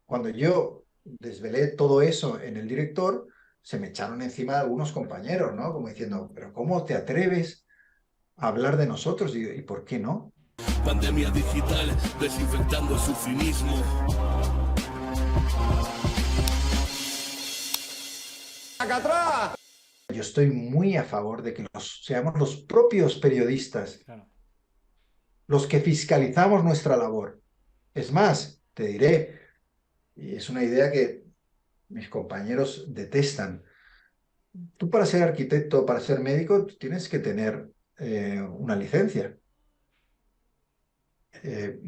cuando yo desvelé todo eso en el director, se me echaron encima algunos compañeros, ¿no? Como diciendo, pero ¿cómo te atreves a hablar de nosotros? ¿Y por qué no? Pandemia digital, desinfectando su cinismo. ¡Acá atrás! Yo estoy muy a favor de que seamos los propios periodistas Claro. los que fiscalizamos nuestra labor. Es más, te diré, y es una idea que mis compañeros detestan, tú para ser arquitecto, para ser médico, tú tienes que tener una licencia. Eh,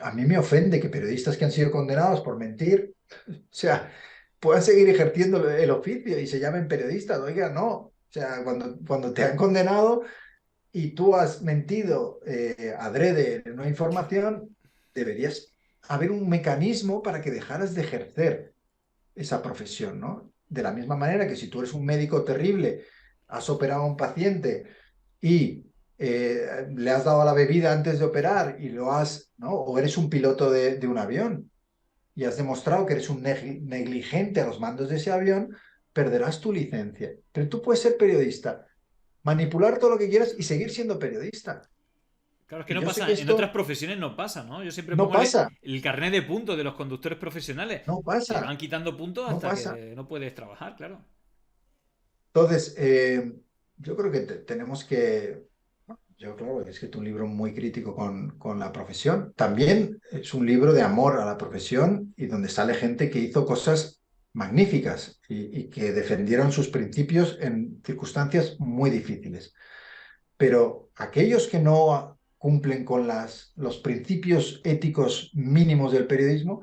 a mí me ofende que periodistas que han sido condenados por mentir, o sea, puedan seguir ejerciendo el oficio y se llamen periodistas. Oiga, no. O sea, cuando te han condenado y tú has mentido adrede en una información, deberías haber un mecanismo para que dejaras de ejercer esa profesión, ¿no? De la misma manera que si tú eres un médico terrible, has operado a un paciente y le has dado la bebida antes de operar y lo has, ¿no? O eres un piloto de un avión y has demostrado que eres un negligente a los mandos de ese avión, perderás tu licencia. Pero tú puedes ser periodista, manipular todo lo que quieras y seguir siendo periodista. Claro, es que Y no yo sé que pasa, en otras esto profesiones no pasa, ¿no? Yo siempre no pongo pasa, el carnet de puntos de los conductores profesionales. no Te pasa, van quitando puntos no hasta pasa. que no puedes trabajar, claro. Entonces, yo creo que tenemos que. Yo, claro, he escrito un libro muy crítico con la profesión. También es un libro de amor a la profesión y donde sale gente que hizo cosas magníficas y que defendieron sus principios en circunstancias muy difíciles. Pero aquellos que no cumplen con los principios éticos mínimos del periodismo,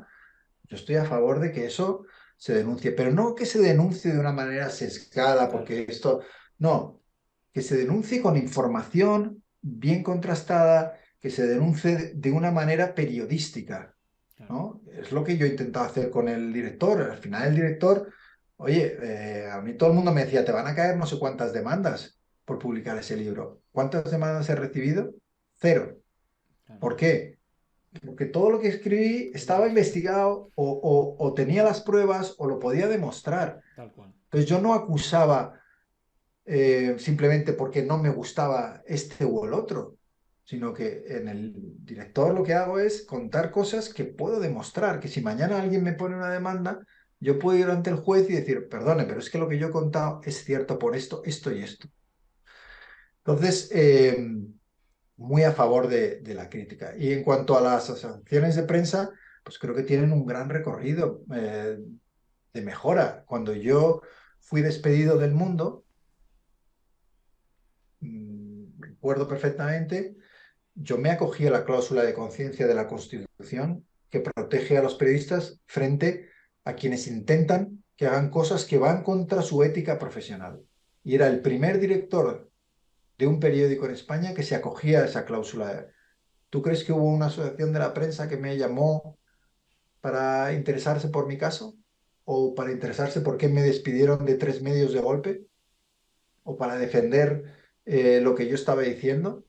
yo estoy a favor de que eso se denuncie, pero no que se denuncie de una manera sesgada, Claro, porque esto, no, que se denuncie con información bien contrastada, que se denuncie de una manera periodística, claro. ¿no? Es lo que yo he intentado hacer con el director. Al final el director, oye, a mí todo el mundo me decía, te van a caer no sé cuántas demandas por publicar ese libro. ¿Cuántas demandas he recibido? Cero. Claro. ¿Por qué? Porque todo lo que escribí Es verdad, estaba investigado o tenía las pruebas o lo podía demostrar. tal cual. Entonces yo no acusaba simplemente porque no me gustaba este u el otro, sino que en el director lo que hago es contar cosas que puedo demostrar, que si mañana alguien me pone una demanda, yo puedo ir ante el juez y decir, perdone, pero es que lo que yo he contado es cierto por esto, esto y esto. Entonces, muy a favor de la crítica. Y en cuanto a las asociaciones de prensa, pues creo que tienen un gran recorrido de mejora. Cuando yo fui despedido del Mundo, recuerdo perfectamente, yo me acogí a la cláusula de conciencia de la Constitución que protege a los periodistas frente a quienes intentan que hagan cosas que van contra su ética profesional. Y era el primer director de un periódico en España que se acogía a esa cláusula. ¿Tú crees que hubo una asociación de la prensa que me llamó para interesarse por mi caso? ¿O para interesarse por qué me despidieron de 3 medios de golpe? ¿O para defender lo que yo estaba diciendo?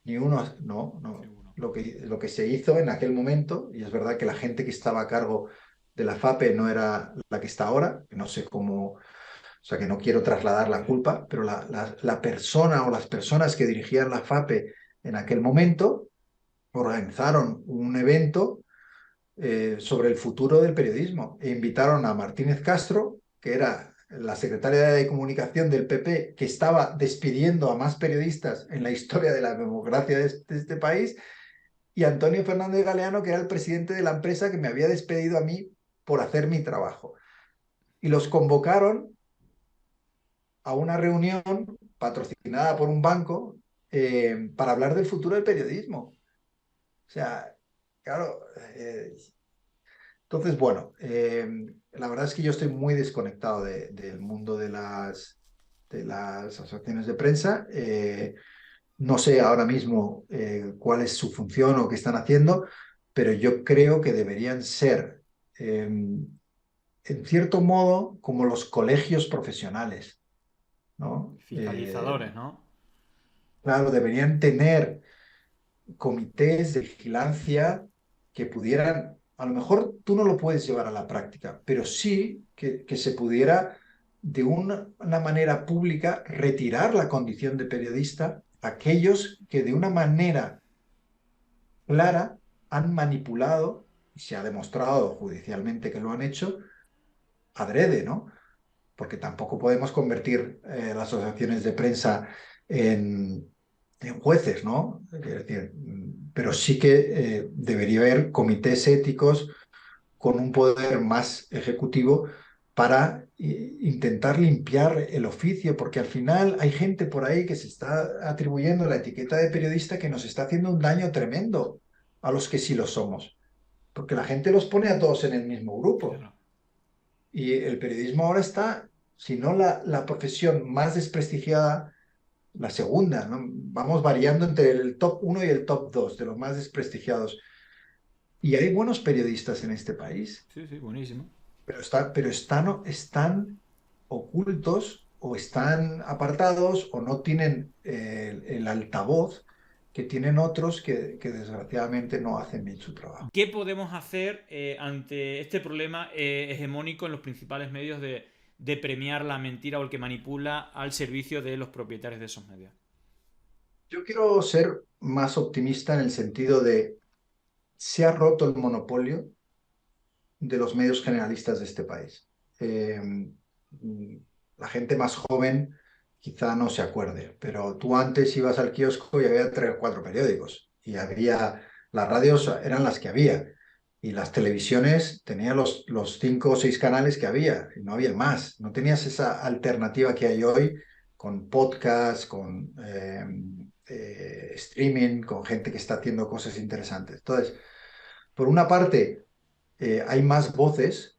Ni uno, no, no. Ninguno. Lo que se hizo en aquel momento, y es verdad que la gente que estaba a cargo de la FAPE no era la que está ahora, que no sé cómo, o sea, que no quiero trasladar la Sí. culpa, pero la persona o las personas que dirigían la FAPE en aquel momento organizaron un evento sobre el futuro del periodismo e invitaron a Martínez Castro, que era la secretaria de comunicación del PP, que estaba despidiendo a más periodistas en la historia de la democracia de este país, y Antonio Fernández Galeano, que era el presidente de la empresa que me había despedido a mí por hacer mi trabajo. Y los convocaron a una reunión patrocinada por un banco para hablar del futuro del periodismo. O sea, claro, entonces, bueno, la verdad es que yo estoy muy desconectado del mundo de las asociaciones de prensa. No sé ahora mismo cuál es su función o qué están haciendo, pero yo creo que deberían ser, en cierto modo, como los colegios profesionales, ¿no? Fiscalizadores, ¿no? Claro, deberían tener comités de vigilancia que pudieran a lo mejor tú no lo puedes llevar a la práctica, pero sí que se pudiera de una manera pública retirar la condición de periodista a aquellos que de una manera clara han manipulado, y se ha demostrado judicialmente que lo han hecho, adrede, ¿no? Porque tampoco podemos convertir las asociaciones de prensa en jueces, ¿no? Quiero decir, pero sí que debería haber comités éticos con un poder más ejecutivo para intentar limpiar el oficio, porque al final hay gente por ahí que se está atribuyendo la etiqueta de periodista que nos está haciendo un daño tremendo a los que sí lo somos, porque la gente los pone a todos en el mismo grupo. Claro. Y el periodismo ahora está, si no la profesión más desprestigiada, la segunda, ¿no? Vamos variando entre el top uno y el top 2 de los más desprestigiados. Y hay buenos periodistas en este país, Sí, sí, buenísimo. pero están ocultos o están apartados o no tienen el altavoz que tienen otros que desgraciadamente no hacen bien su trabajo. ¿Qué podemos hacer ante este problema hegemónico en los principales medios de premiar la mentira o el que manipula al servicio de los propietarios de esos medios? Yo quiero ser más optimista en el sentido de se ha roto el monopolio de los medios generalistas de este país. Eh, la gente más joven quizá no se acuerde, pero tú antes ibas al kiosco y había 3 o 4 periódicos y las radios eran las que había y las televisiones tenían los 5 o 6 canales que había y no había más. No tenías esa alternativa que hay hoy con podcast, con streaming, con gente que está haciendo cosas interesantes. Entonces, por una parte, hay más voces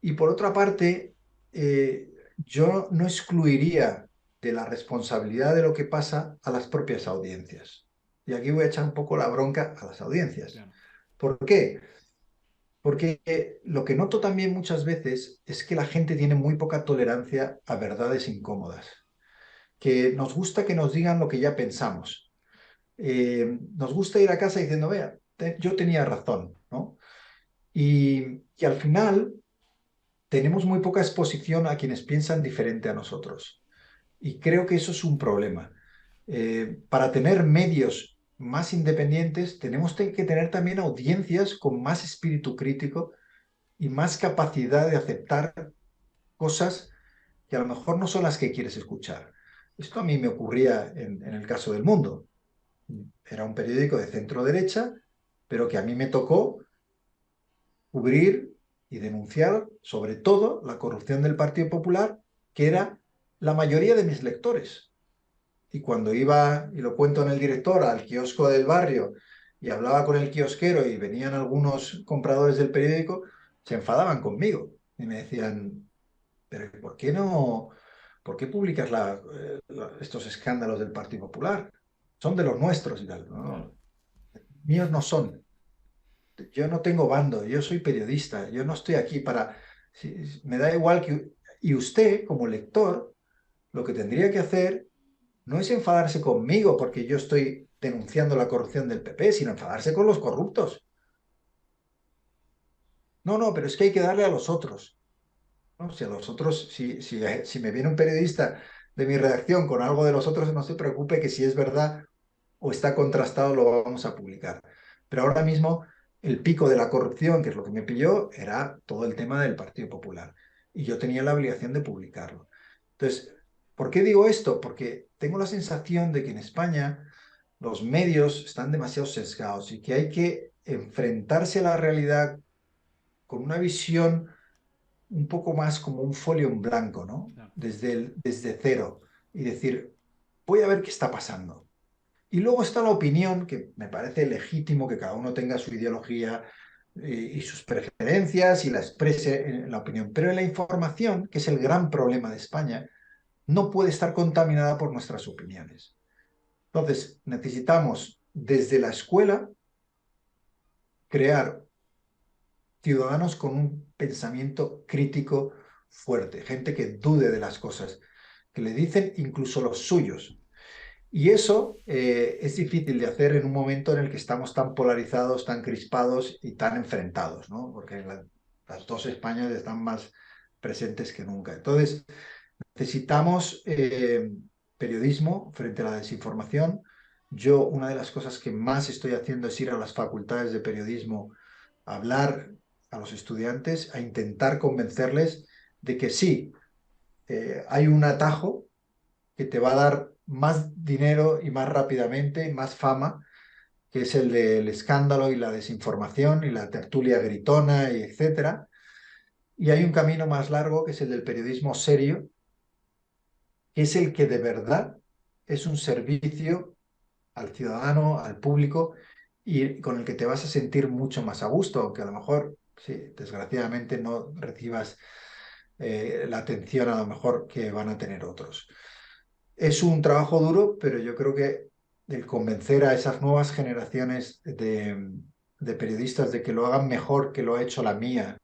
y por otra parte, yo no excluiría de la responsabilidad de lo que pasa a las propias audiencias. Y aquí voy a echar un poco la bronca a las audiencias. Claro. ¿Por qué? Porque lo que noto también muchas veces es que la gente tiene muy poca tolerancia a verdades incómodas, que nos gusta que nos digan lo que ya pensamos. Nos gusta ir a casa diciendo, vea, yo tenía razón, ¿no? Y al final tenemos muy poca exposición a quienes piensan diferente a nosotros. Y creo que eso es un problema. Para tener medios más independientes, tenemos que tener también audiencias con más espíritu crítico y más capacidad de aceptar cosas que a lo mejor no son las que quieres escuchar. Esto a mí me ocurría en el caso del Mundo. Era un periódico de centro derecha, pero que a mí me tocó cubrir y denunciar sobre todo la corrupción del Partido Popular, que era la mayoría de mis lectores. Y cuando iba, y lo cuento en el director, al kiosco del barrio y hablaba con el kiosquero y venían algunos compradores del periódico, se enfadaban conmigo y me decían, pero ¿por qué no? ¿Por qué publicas estos escándalos del Partido Popular? Son de los nuestros y tal. Claro. No, míos no son. Yo no tengo bando, yo soy periodista, yo no estoy aquí para... me da igual que... Y usted, como lector, lo que tendría que hacer no es enfadarse conmigo porque yo estoy denunciando la corrupción del PP, sino enfadarse con los corruptos. No, no, pero es que hay que darle a los otros, ¿no? Si a los otros, si me viene un periodista de mi redacción con algo de los otros, no se preocupe que si es verdad o está contrastado lo vamos a publicar. Pero ahora mismo el pico de la corrupción, que es lo que me pilló, era todo el tema del Partido Popular. Y yo tenía la obligación de publicarlo. Entonces, ¿por qué digo esto? Porque tengo la sensación de que en España los medios están demasiado sesgados y que hay que enfrentarse a la realidad con una visión un poco más como un folio en blanco, ¿no? Claro. Desde cero y decir, voy a ver qué está pasando. Y luego está la opinión, que me parece legítimo que cada uno tenga su ideología y sus preferencias y la exprese en la opinión. Pero en la información, que es el gran problema de España, no puede estar contaminada por nuestras opiniones. Entonces, necesitamos desde la escuela crear ciudadanos con un pensamiento crítico fuerte, gente que dude de las cosas, que le dicen incluso los suyos. Y eso es difícil de hacer en un momento en el que estamos tan polarizados, tan crispados y tan enfrentados, ¿no? Porque las dos Españas están más presentes que nunca. Entonces, necesitamos periodismo frente a la desinformación. Yo, una de las cosas que más estoy haciendo es ir a las facultades de periodismo a hablar a los estudiantes, a intentar convencerles de que sí, hay un atajo que te va a dar más dinero y más rápidamente, más fama, que es el del escándalo y la desinformación y la tertulia gritona y etcétera. Y hay un camino más largo que es el del periodismo serio, que es el que de verdad es un servicio al ciudadano, al público, y con el que te vas a sentir mucho más a gusto, aunque a lo mejor, sí, desgraciadamente no recibas la atención a lo mejor que van a tener otros. Es un trabajo duro, pero yo creo que el convencer a esas nuevas generaciones de periodistas de que lo hagan mejor que lo ha hecho la mía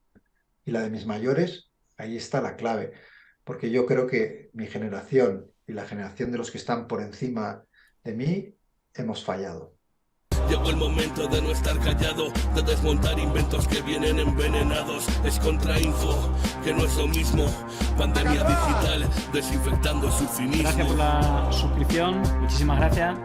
y la de mis mayores, ahí está la clave. Porque yo creo que mi generación y la generación de los que están por encima de mí hemos fallado. Llegó el momento de no estar callado, de desmontar inventos que vienen envenenados. Es contrainfo, que no es lo mismo. Pandemia digital, desinfectando su cinismo. Gracias por la suscripción, muchísimas gracias.